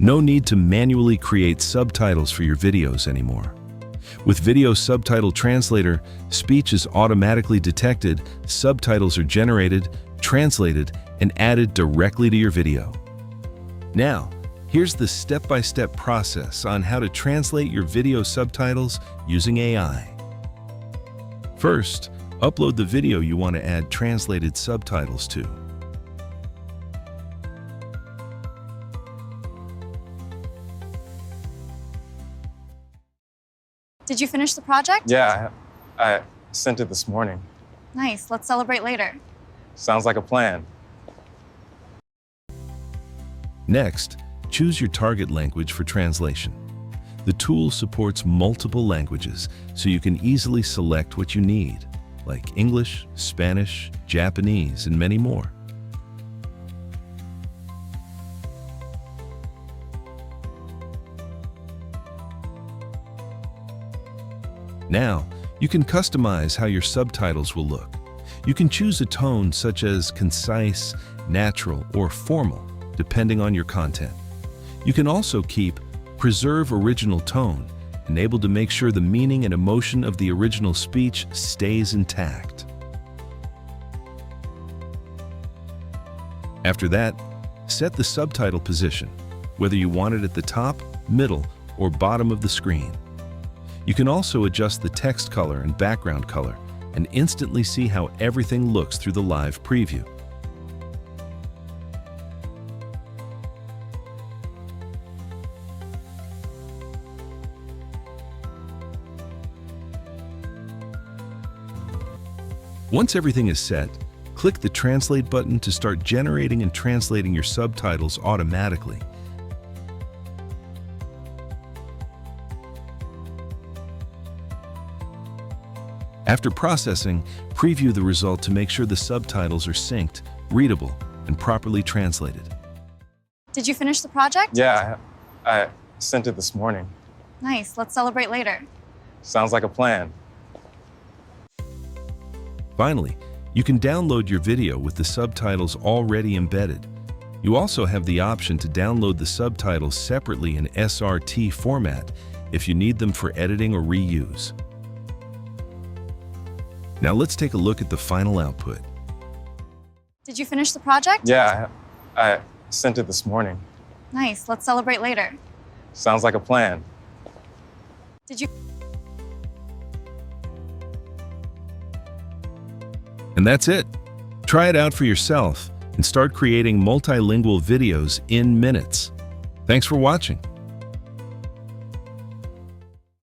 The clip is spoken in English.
No need to manually create subtitles for your videos anymore. With Video Subtitle Translator, speech is automatically detected, subtitles are generated, translated, and added directly to your video. Now, here's the step-by-step process on how to translate your video subtitles using AI. First, upload the video you want to add translated subtitles to. Did you finish the project? Yeah, I sent it this morning. Nice. Let's celebrate later. Sounds like a plan. Next, choose your target language for translation. The tool supports multiple languages, so you can easily select what you need, like English, Spanish, Japanese, and many more. Now, you can customize how your subtitles will look. You can choose a tone such as concise, natural, or formal, depending on your content. You can also keep Preserve Original Tone, enabled to make sure the meaning and emotion of the original speech stays intact. After that, set the subtitle position, whether you want it at the top, middle, or bottom of the screen. You can also adjust the text color and background color and instantly see how everything looks through the live preview. Once everything is set, click the Translate button to start generating and translating your subtitles automatically. After processing, preview the result to make sure the subtitles are synced, readable, and properly translated. Did you finish the project? Yeah, I sent it this morning. Nice. Let's celebrate later. Sounds like a plan. Finally, you can download your video with the subtitles already embedded. You also have the option to download the subtitles separately in SRT format if you need them for editing or reuse. Now let's take a look at the final output. Did you finish the project? Yeah, I sent it this morning. Nice. Let's celebrate later. Sounds like a plan. Did you... And that's it. Try it out for yourself and start creating multilingual videos in minutes. Thanks for watching.